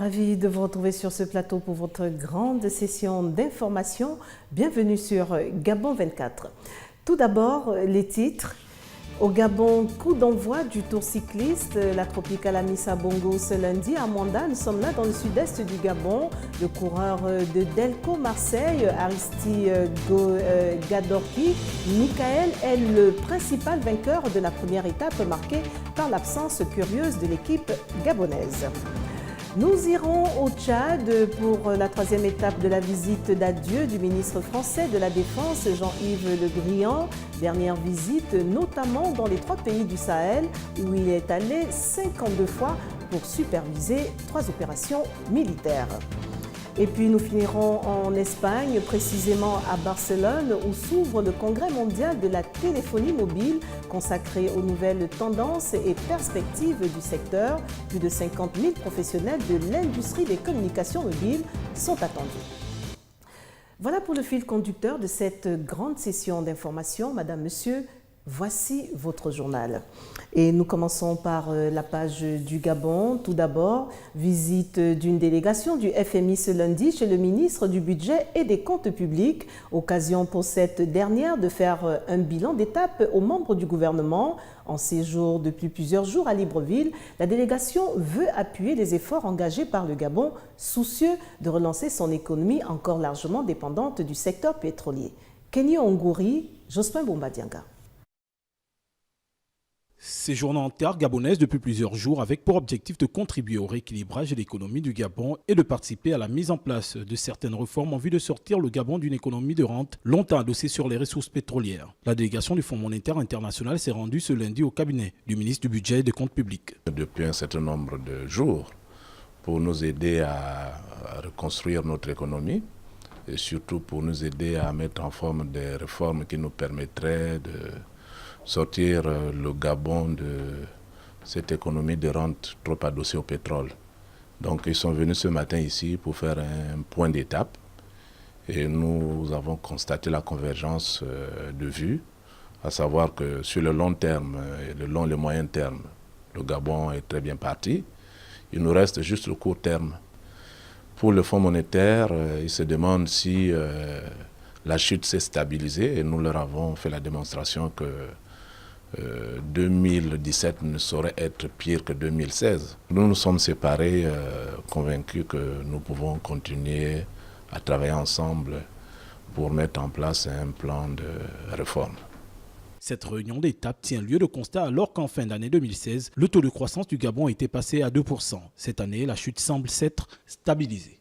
Ravi de vous retrouver sur ce plateau pour votre grande session d'information. Bienvenue sur Gabon 24. Tout d'abord, les titres. Au Gabon, coup d'envoi du Tour cycliste, la Tropicale Amissa Bongo ce lundi à Manda. Nous sommes là dans le sud-est du Gabon. Le coureur de Delco Marseille, Aristide Gadorki, Michael est le principal vainqueur de la première étape marquée par l'absence curieuse de l'équipe gabonaise. Nous irons au Tchad pour la troisième étape de la visite d'adieu du ministre français de la Défense, Jean-Yves Le Drian. Dernière visite, notamment dans les 3 pays du Sahel, où il est allé 52 fois pour superviser 3 opérations militaires. Et puis nous finirons en Espagne, précisément à Barcelone, où s'ouvre le congrès mondial de la téléphonie mobile, consacré aux nouvelles tendances et perspectives du secteur. Plus de 50 000 professionnels de l'industrie des communications mobiles sont attendus. Voilà pour le fil conducteur de cette grande session d'information. Madame, Monsieur, voici votre journal. Et nous commençons par la page du Gabon. Tout d'abord, visite d'une délégation du FMI ce lundi chez le ministre du Budget et des Comptes publics. Occasion pour cette dernière de faire un bilan d'étape aux membres du gouvernement. En séjour depuis plusieurs jours à Libreville, la délégation veut appuyer les efforts engagés par le Gabon, soucieux de relancer son économie encore largement dépendante du secteur pétrolier. Kenny Ongouri, Jospin Bombadianga. Séjournant en terre gabonaise depuis plusieurs jours avec pour objectif de contribuer au rééquilibrage de l'économie du Gabon et de participer à la mise en place de certaines réformes en vue de sortir le Gabon d'une économie de rente longtemps adossée sur les ressources pétrolières. La délégation du Fonds monétaire international s'est rendue ce lundi au cabinet du ministre du Budget et des Comptes publics. Depuis un certain nombre de jours, pour nous aider à reconstruire notre économie et surtout pour nous aider à mettre en forme des réformes qui nous permettraient de sortir le Gabon de cette économie de rente trop adossée au pétrole. Donc ils sont venus ce matin ici pour faire un point d'étape et nous avons constaté la convergence de vues, à savoir que sur le long terme et le long et le moyen terme, le Gabon est très bien parti. Il nous reste juste le court terme. Pour le Fonds monétaire, ils se demandent si la chute s'est stabilisée et nous leur avons fait la démonstration que 2017 ne saurait être pire que 2016. Nous nous sommes séparés, convaincus que nous pouvons continuer à travailler ensemble pour mettre en place un plan de réforme. Cette réunion d'étape tient lieu de constat alors qu'en fin d'année 2016, le taux de croissance du Gabon était passé à 2%. Cette année, la chute semble s'être stabilisée.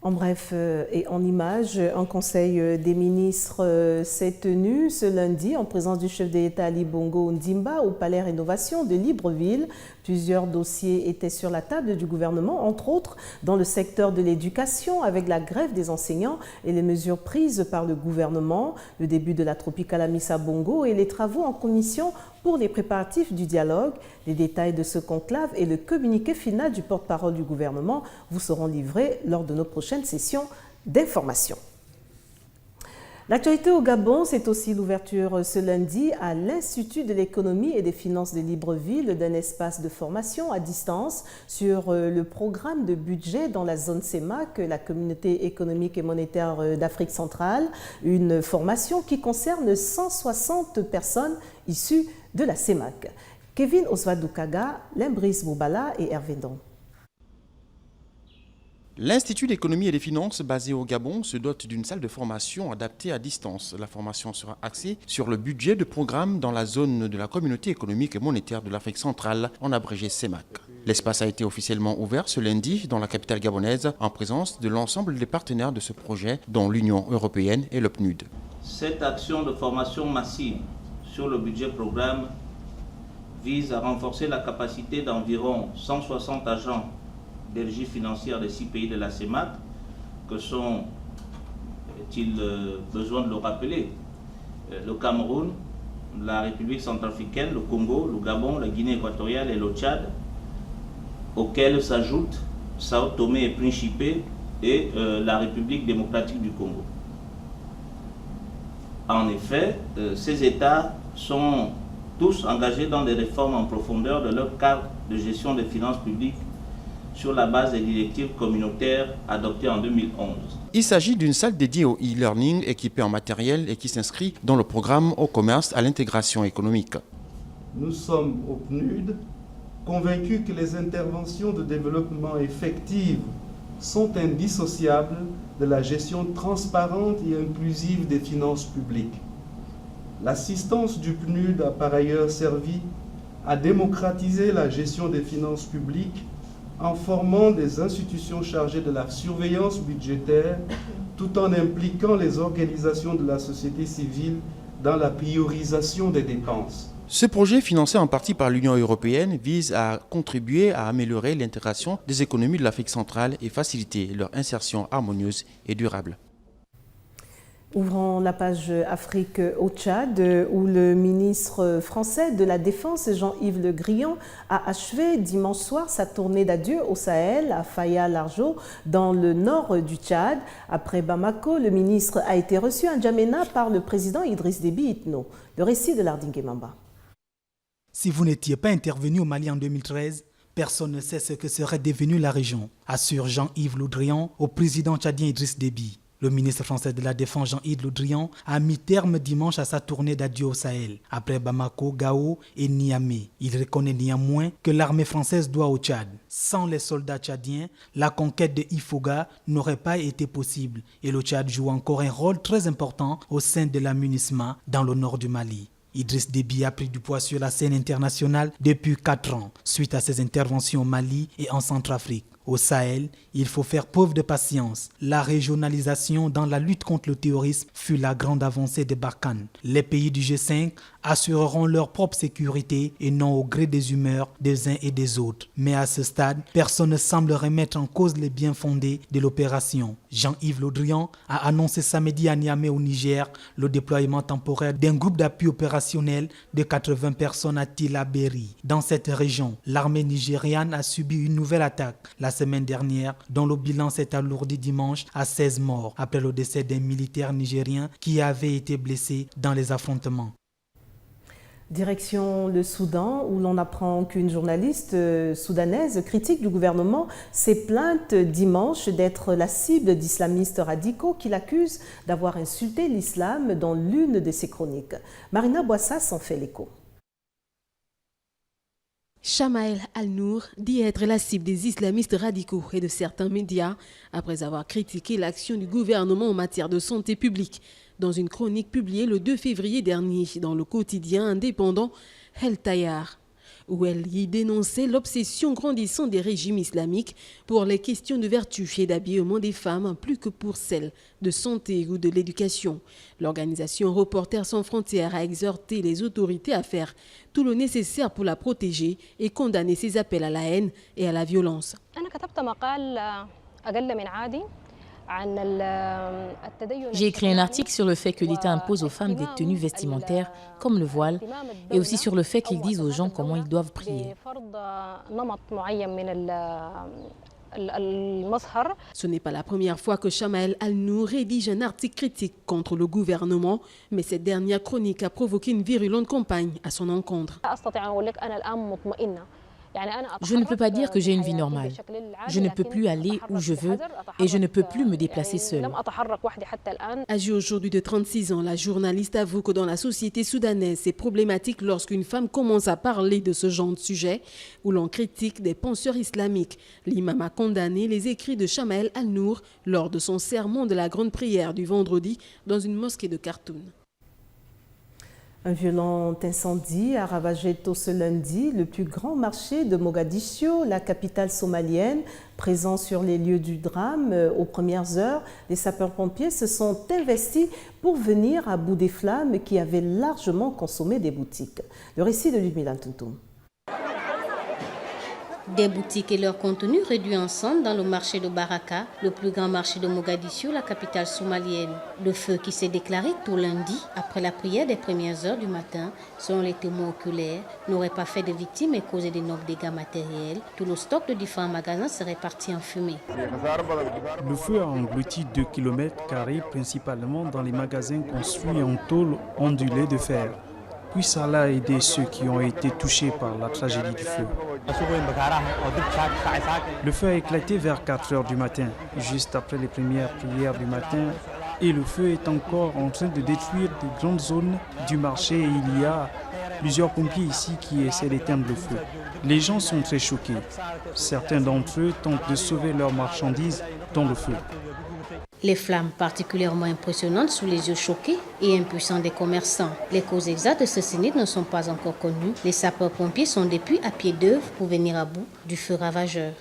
En bref et en images, un conseil des ministres s'est tenu ce lundi en présence du chef de l'État Ali Bongo Ndimba au Palais Rénovation de Libreville. Plusieurs dossiers étaient sur la table du gouvernement, entre autres dans le secteur de l'éducation avec la grève des enseignants et les mesures prises par le gouvernement, le début de la Tropicale Amissa Bongo et les travaux en commission pour les préparatifs du dialogue. Les détails de ce conclave et le communiqué final du porte-parole du gouvernement vous seront livrés lors de nos prochaines sessions d'information. L'actualité au Gabon, c'est aussi l'ouverture ce lundi à l'Institut de l'économie et des finances de Libreville d'un espace de formation à distance sur le programme de budget dans la zone CEMAC, la Communauté économique et monétaire d'Afrique centrale. Une formation qui concerne 160 personnes issues de la CEMAC. Kevin Oswaldoukaga, Limbris Boubala et Hervé Don. L'Institut d'économie et des finances basé au Gabon se dote d'une salle de formation adaptée à distance. La formation sera axée sur le budget de programme dans la zone de la Communauté économique et monétaire de l'Afrique centrale, en abrégé CEMAC. L'espace a été officiellement ouvert ce lundi dans la capitale gabonaise en présence de l'ensemble des partenaires de ce projet, dont l'Union européenne et le PNUD. Cette action de formation massive sur le budget programme vise à renforcer la capacité d'environ 160 agents des régies financières des 6 pays de la CEMAC, que sont, est-il besoin de le rappeler, le Cameroun, la République centrafricaine, le Congo, le Gabon, la Guinée équatoriale et le Tchad, auxquels s'ajoutent Sao Tomé et Principe et la République démocratique du Congo. En effet, ces États sont tous engagés dans des réformes en profondeur de leur cadre de gestion des finances publiques sur la base des directives communautaires adoptées en 2011. Il s'agit d'une salle dédiée au e-learning équipée en matériel et qui s'inscrit dans le programme au commerce à l'intégration économique. Nous sommes au PNUD convaincus que les interventions de développement effectives sont indissociables de la gestion transparente et inclusive des finances publiques. L'assistance du PNUD a par ailleurs servi à démocratiser la gestion des finances publiques en formant des institutions chargées de la surveillance budgétaire tout en impliquant les organisations de la société civile dans la priorisation des dépenses. Ce projet, financé en partie par l'Union européenne, vise à contribuer à améliorer l'intégration des économies de l'Afrique centrale et faciliter leur insertion harmonieuse et durable. Ouvrons la page Afrique au Tchad, où le ministre français de la Défense, Jean-Yves Le Drian, a achevé dimanche soir sa tournée d'adieu au Sahel, à Faya-Largeau, dans le nord du Tchad. Après Bamako, le ministre a été reçu à N'Djamena par le président Idriss Déby Itno. Le récit de Lardingue Mamba. Si vous n'étiez pas intervenu au Mali en 2013, personne ne sait ce que serait devenue la région, assure Jean-Yves Le Drian au président tchadien Idriss Déby. Le ministre français de la Défense Jean-Yves Le Drian a mis terme dimanche à sa tournée d'adieu au Sahel, après Bamako, Gao et Niamey. Il reconnaît néanmoins que l'armée française doit au Tchad. Sans les soldats tchadiens, la conquête de Ifoga n'aurait pas été possible et le Tchad joue encore un rôle très important au sein de la MINUSMA dans le nord du Mali. Idriss Déby a pris du poids sur la scène internationale depuis 4 ans, suite à ses interventions au Mali et en Centrafrique. Au Sahel, il faut faire preuve de patience. La régionalisation dans la lutte contre le terrorisme fut la grande avancée de Barkhane. Les pays du G5 assureront leur propre sécurité et non au gré des humeurs des uns et des autres. Mais à ce stade, personne ne semble remettre en cause les biens fondés de l'opération. Jean-Yves Le Drian a annoncé samedi à Niamey au Niger le déploiement temporaire d'un groupe d'appui opérationnel de 80 personnes à Tillabéri. Dans cette région, l'armée nigériane a subi une nouvelle attaque la semaine dernière, dont le bilan s'est alourdi dimanche à 16 morts, après le décès d'un militaire nigérien qui avait été blessé dans les affrontements. Direction le Soudan, où l'on apprend qu'une journaliste soudanaise critique du gouvernement s'est plainte dimanche d'être la cible d'islamistes radicaux qui l'accusent d'avoir insulté l'islam dans l'une de ses chroniques. Marina Boissa s'en fait l'écho. Chamael Al-Nour dit être la cible des islamistes radicaux et de certains médias après avoir critiqué l'action du gouvernement en matière de santé publique. Dans une chronique publiée le 2 février dernier dans le quotidien indépendant El Tayar, où elle y dénonçait l'obsession grandissante des régimes islamiques pour les questions de vertu et d'habillement des femmes plus que pour celles de santé ou de l'éducation. L'organisation Reporters sans frontières a exhorté les autorités à faire tout le nécessaire pour la protéger et condamner ses appels à la haine et à la violence. J'ai écrit un article sur le fait que l'État impose aux femmes des tenues vestimentaires comme le voile et aussi sur le fait qu'ils disent aux gens comment ils doivent prier. Ce n'est pas la première fois que Chamael Al-Nour rédige un article critique contre le gouvernement, mais cette dernière chronique a provoqué une virulente campagne à son encontre. Je ne peux pas dire que j'ai une vie normale. Je ne peux plus aller où je veux et je ne peux plus me déplacer seule. Âgée aujourd'hui de 36 ans, la journaliste avoue que dans la société soudanaise, c'est problématique lorsqu'une femme commence à parler de ce genre de sujet où l'on critique des penseurs islamiques. L'imam a condamné les écrits de Chamael Al-Nour lors de son sermon de la grande prière du vendredi dans une mosquée de Khartoum. Un violent incendie a ravagé tôt ce lundi le plus grand marché de Mogadiscio, la capitale somalienne. Présents sur les lieux du drame, aux premières heures, les sapeurs-pompiers se sont investis pour venir à bout des flammes qui avaient largement consommé des boutiques. Le récit de Ludmila Tuntum. Des boutiques et leur contenu réduits ensemble dans le marché de Baraka, le plus grand marché de Mogadiscio, la capitale somalienne. Le feu qui s'est déclaré tout lundi, après la prière des premières heures du matin, selon les témoins oculaires, n'aurait pas fait de victimes et causé d'énormes dégâts matériels. Tout le stock de différents magasins serait parti en fumée. Le feu a englouti 2 km², principalement dans les magasins construits en tôle ondulée de fer. Puisse Allah aider ceux qui ont été touchés par la tragédie du feu. Le feu a éclaté vers 4 heures du matin, juste après les premières prières du matin, et le feu est encore en train de détruire de grandes zones du marché et il y a plusieurs pompiers ici qui essaient d'éteindre le feu. Les gens sont très choqués. Certains d'entre eux tentent de sauver leurs marchandises dans le feu. Les flammes particulièrement impressionnantes sous les yeux choqués et impuissants des commerçants. Les causes exactes de ce sinistre ne sont pas encore connues. Les sapeurs-pompiers sont depuis à pied d'œuvre pour venir à bout du feu ravageur.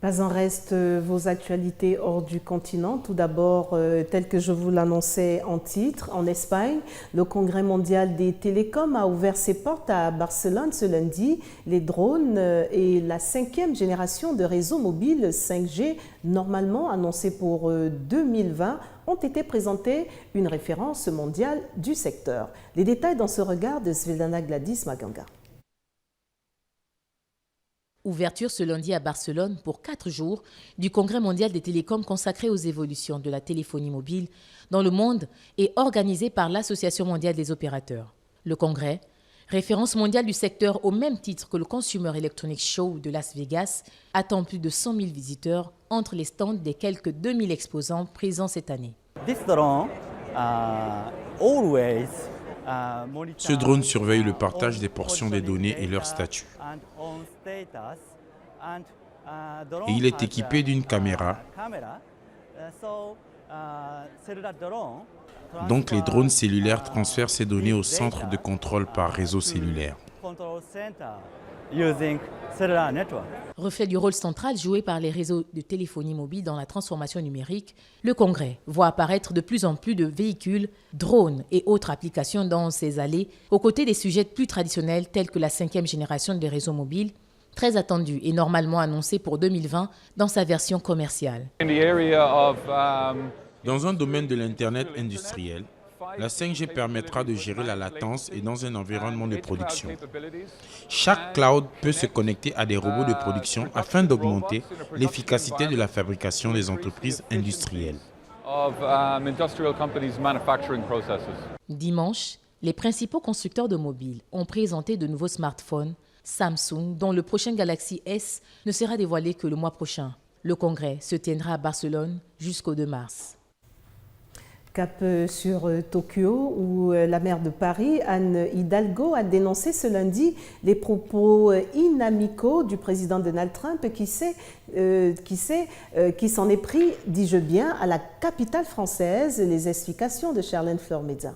Pas en reste vos actualités hors du continent. Tout d'abord, tel que je vous l'annonçais en titre, en Espagne, le Congrès mondial des télécoms a ouvert ses portes à Barcelone ce lundi. Les drones et la 5e génération de réseaux mobiles 5G, normalement annoncés pour 2020, ont été présentés, une référence mondiale du secteur. Les détails dans ce regard de Svetlana Gladys Maganga. Ouverture ce lundi à Barcelone pour 4 jours du Congrès mondial des télécoms consacré aux évolutions de la téléphonie mobile dans le monde et organisé par l'Association mondiale des opérateurs. Le congrès, référence mondiale du secteur au même titre que le Consumer Electronics Show de Las Vegas, attend plus de 100 000 visiteurs entre les stands des quelques 2000 exposants présents cette année. Ce drone surveille le partage des portions des données et leur statut. Et il est équipé d'une caméra. Donc les drones cellulaires transfèrent ces données au centre de contrôle par réseau cellulaire. Reflet du rôle central joué par les réseaux de téléphonie mobile dans la transformation numérique, le Congrès voit apparaître de plus en plus de véhicules, drones et autres applications dans ses allées, aux côtés des sujets plus traditionnels tels que la 5e génération des réseaux mobiles, très attendue et normalement annoncée pour 2020 dans sa version commerciale. Dans un domaine de l'Internet industriel, la 5G permettra de gérer la latence et dans un environnement de production. Chaque cloud peut se connecter à des robots de production afin d'augmenter l'efficacité de la fabrication des entreprises industrielles. Dimanche, les principaux constructeurs de mobiles ont présenté de nouveaux smartphones Samsung, dont le prochain Galaxy S ne sera dévoilé que le mois prochain. Le congrès se tiendra à Barcelone jusqu'au 2 mars. Cap sur Tokyo, où la maire de Paris, Anne Hidalgo, a dénoncé ce lundi les propos inamicaux du président Donald Trump qui s'en est pris, dis-je bien, à la capitale française. Les explications de Charlène Fleur-Média.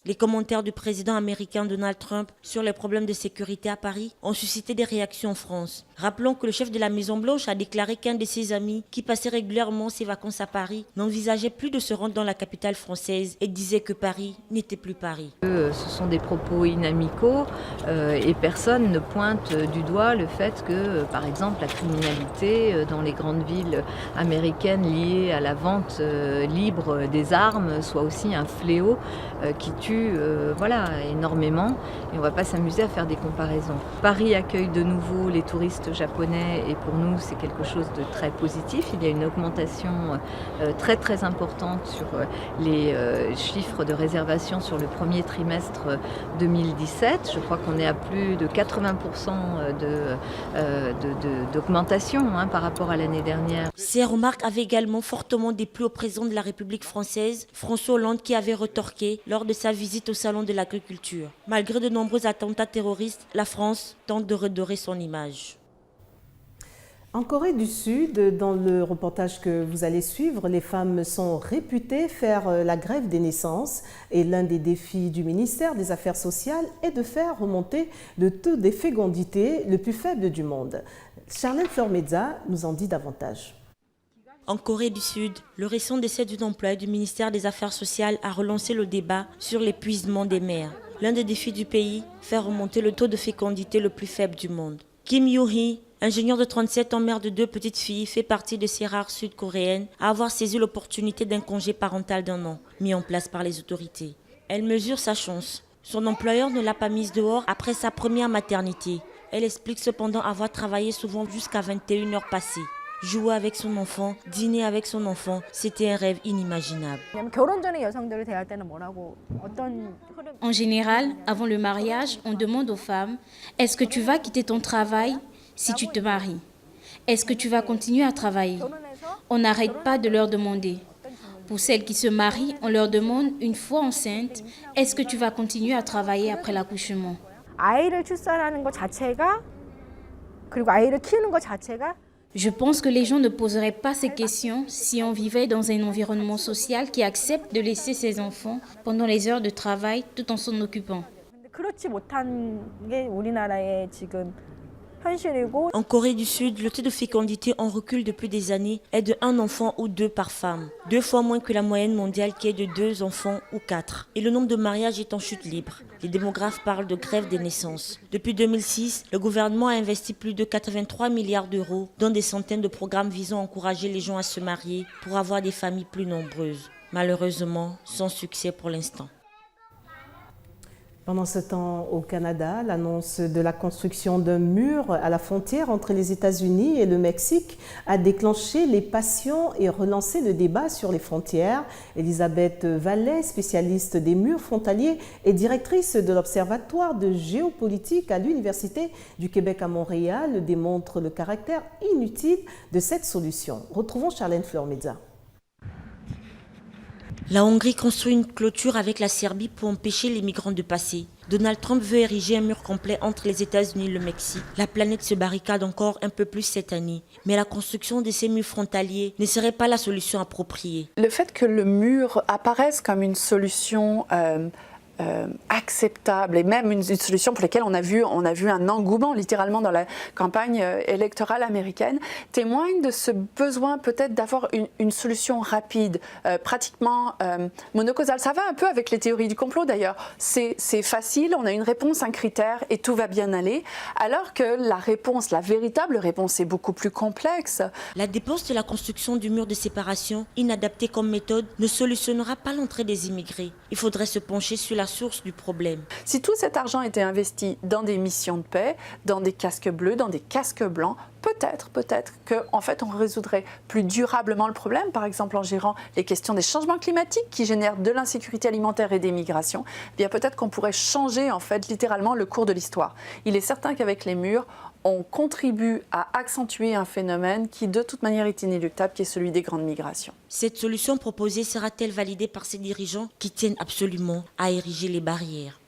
Les commentaires du président américain Donald Trump sur les problèmes de sécurité à Paris ont suscité des réactions en France. Rappelons que le chef de la Maison-Blanche a déclaré qu'un de ses amis, qui passait régulièrement ses vacances à Paris, n'envisageait plus de se rendre dans la capitale française et disait que Paris n'était plus Paris. Ce sont des propos inamicaux et personne ne pointe du doigt le fait que, par exemple, la criminalité dans les grandes villes américaines liée à la vente libre des armes soit aussi un fléau qui tue énormément, et on ne va pas s'amuser à faire des comparaisons. Paris accueille de nouveau les touristes japonais et pour nous c'est quelque chose de très positif. Il y a une augmentation très très importante sur les chiffres de réservation sur le premier trimestre 2017. Je crois qu'on est à plus de 80% d'augmentation par rapport à l'année dernière. Ces remarques avaient également fortement déplu au président de la République française, François Hollande, qui avait retorqué lors de sa visite au salon de l'agriculture. Malgré de nombreux attentats terroristes, la France tente de redorer son image. En Corée du Sud, dans le reportage que vous allez suivre, les femmes sont réputées faire la grève des naissances et l'un des défis du ministère des Affaires sociales est de faire remonter le taux de fécondité le plus faible du monde. Charlène Fleur-Média nous en dit davantage. En Corée du Sud, le récent décès d'une employée du ministère des Affaires sociales a relancé le débat sur l'épuisement des mères. L'un des défis du pays, faire remonter le taux de fécondité le plus faible du monde. Kim Yoo-hee, ingénieure de 37 ans, mère de 2 petites filles, fait partie de ces rares sud-coréennes à avoir saisi l'opportunité d'un congé parental d'1 an, mis en place par les autorités. Elle mesure sa chance. Son employeur ne l'a pas mise dehors après sa première maternité. Elle explique cependant avoir travaillé souvent jusqu'à 21 heures passées. jouer avec son enfant, dîner avec son enfant, c'était un rêve inimaginable. En général, avant le mariage, on demande aux femmes « Est-ce que tu vas quitter ton travail si tu te maries ? Est-ce que tu vas continuer à travailler ?» On n'arrête pas de leur demander. Pour celles qui se marient, on leur demande, une fois enceinte, « Est-ce que tu vas continuer à travailler après l'accouchement ?» Je pense que les gens ne poseraient pas ces questions si on vivait dans un environnement social qui accepte de laisser ses enfants pendant les heures de travail tout en s'en occupant. En Corée du Sud, le taux de fécondité en recul depuis des années est de 1 enfant ou 2 par femme, 2 fois moins que la moyenne mondiale qui est de 2 enfants ou 4. Et le nombre de mariages est en chute libre. Les démographes parlent de grève des naissances. Depuis 2006, le gouvernement a investi plus de 83 milliards d'euros dans des centaines de programmes visant à encourager les gens à se marier pour avoir des familles plus nombreuses. Malheureusement, sans succès pour l'instant. Pendant ce temps, au Canada, l'annonce de la construction d'un mur à la frontière entre les États-Unis et le Mexique a déclenché les passions et relancé le débat sur les frontières. Elisabeth Vallet, spécialiste des murs frontaliers et directrice de l'Observatoire de géopolitique à l'Université du Québec à Montréal, démontre le caractère inutile de cette solution. Retrouvons Charlène Fleur-Média. La Hongrie construit une clôture avec la Serbie pour empêcher les migrants de passer. Donald Trump veut ériger un mur complet entre les États-Unis et le Mexique. La planète se barricade encore un peu plus cette année. Mais la construction de ces murs frontaliers ne serait pas la solution appropriée. Le fait que le mur apparaisse comme une solution acceptable et même une solution pour laquelle on a vu un engouement littéralement dans la campagne électorale américaine, témoigne de ce besoin peut-être d'avoir une solution rapide, pratiquement monocausale. Ça va un peu avec les théories du complot d'ailleurs. C'est facile, on a une réponse, un critère et tout va bien aller, alors que la véritable réponse est beaucoup plus complexe. La dépense de la construction du mur de séparation, inadaptée comme méthode, ne solutionnera pas l'entrée des immigrés. Il faudrait se pencher sur la source du problème. Si tout cet argent était investi dans des missions de paix, dans des casques bleus, dans des casques blancs, peut-être qu'en fait on résoudrait plus durablement le problème, par exemple en gérant les questions des changements climatiques qui génèrent de l'insécurité alimentaire et des migrations, eh bien peut-être qu'on pourrait changer en fait littéralement le cours de l'histoire. Il est certain qu'avec les murs, on contribue à accentuer un phénomène qui de toute manière est inéluctable, qui est celui des grandes migrations. Cette solution proposée sera-t-elle validée par ces dirigeants qui tiennent absolument à ériger les barrières ?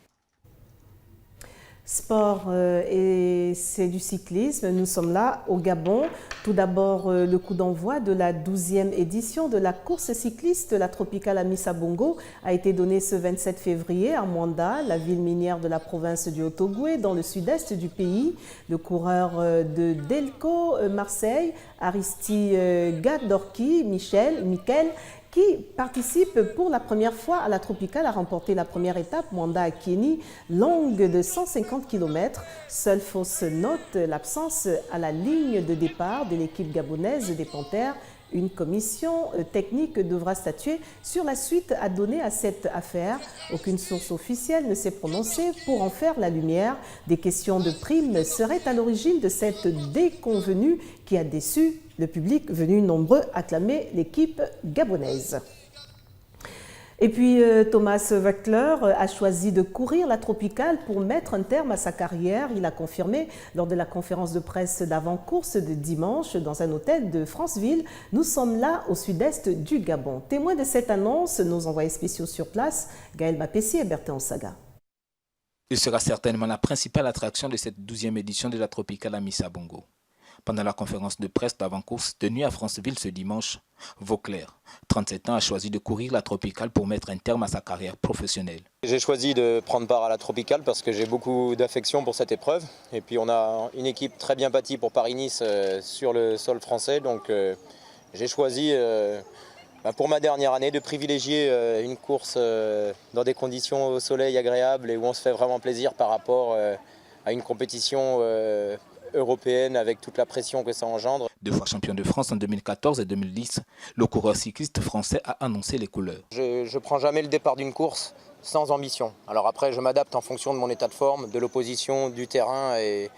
Sport et c'est du cyclisme. Nous sommes là au Gabon. Tout d'abord, le coup d'envoi de la 12e édition de la course cycliste La Tropicale à Missa-Bongo a été donné ce 27 février à Mwanda, la ville minière de la province du Haut-Ogooué, dans le sud-est du pays. Le coureur de Delco Marseille, Aristide Gadorki, Michael, qui participe pour la première fois à la Tropicale, a remporté la première étape, Mwanda à Kieni, longue de 150 km. Seule fausse note, l'absence à la ligne de départ de l'équipe gabonaise des Panthères. Une commission technique devra statuer sur la suite à donner à cette affaire. Aucune source officielle ne s'est prononcée pour en faire la lumière. Des questions de primes seraient à l'origine de cette déconvenue qui a déçu le public venu nombreux acclamer l'équipe gabonaise. Et puis Thomas Weckler a choisi de courir la Tropicale pour mettre un terme à sa carrière. Il a confirmé lors de la conférence de presse d'avant-course de dimanche dans un hôtel de Franceville. Nous sommes là au sud-est du Gabon. Témoins de cette annonce, nos envoyés spéciaux sur place, Gaël Mapessi et Bertin Osaga. Il sera certainement la principale attraction de cette 12e édition de la Tropicale à Missa-Bongo. Pendant la conférence de presse d'avant-course tenue à Franceville ce dimanche, Weckler, 37 ans, a choisi de courir la Tropicale pour mettre un terme à sa carrière professionnelle. J'ai choisi de prendre part à la Tropicale parce que j'ai beaucoup d'affection pour cette épreuve. Et puis on a une équipe très bien bâtie pour Paris-Nice sur le sol français. Donc j'ai choisi pour ma dernière année de privilégier une course dans des conditions au soleil agréables et où on se fait vraiment plaisir par rapport à une compétition européenne avec toute la pression que ça engendre. 2 fois champion de France en 2014 et 2010, le coureur cycliste français a annoncé les couleurs. Je ne prends jamais le départ d'une course sans ambition. Alors après, je m'adapte en fonction de mon état de forme, de l'opposition, du terrain et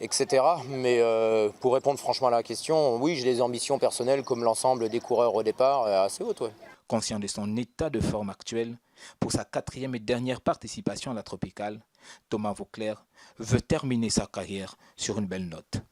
etc. Mais pour répondre franchement à la question, oui, j'ai des ambitions personnelles comme l'ensemble des coureurs au départ, assez hautes. Ouais. Conscient de son état de forme actuel, pour sa 4e et dernière participation à la Tropicale, Thomas Vauclair veut terminer sa carrière sur une belle note.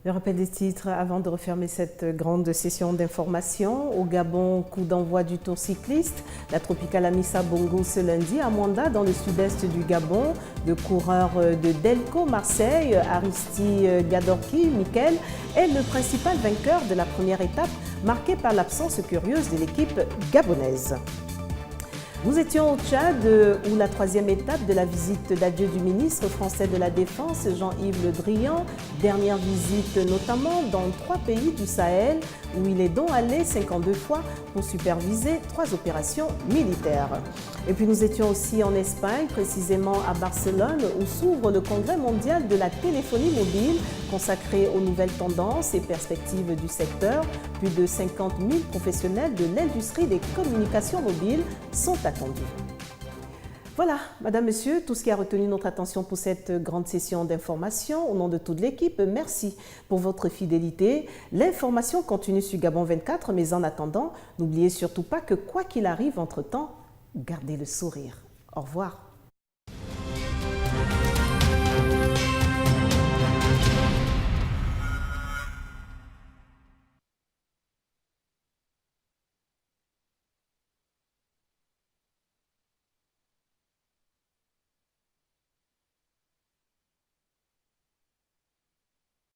Le rappel des titres avant de refermer cette grande session d'information. Au Gabon, coup d'envoi du Tour cycliste. La Tropicale Amissa Bongo ce lundi à Mwanda, dans le sud-est du Gabon. Le coureur de Delco Marseille, Aristide Gadorki, Mikel, est le principal vainqueur de la première étape, marquée par l'absence curieuse de l'équipe gabonaise. Nous étions au Tchad, où la 3e étape de la visite d'adieu du ministre français de la Défense, Jean-Yves Le Drian, dernière visite notamment dans 3 pays du Sahel, où il est donc allé 52 fois pour superviser 3 opérations militaires. Et puis nous étions aussi en Espagne, précisément à Barcelone, où s'ouvre le Congrès mondial de la téléphonie mobile, consacré aux nouvelles tendances et perspectives du secteur. Plus de 50 000 professionnels de l'industrie des communications mobiles sont attendus. Voilà, Madame, Monsieur, tout ce qui a retenu notre attention pour cette grande session d'information. Au nom de toute l'équipe, merci pour votre fidélité. L'information continue sur Gabon 24, mais en attendant, n'oubliez surtout pas que quoi qu'il arrive entre-temps, gardez le sourire. Au revoir.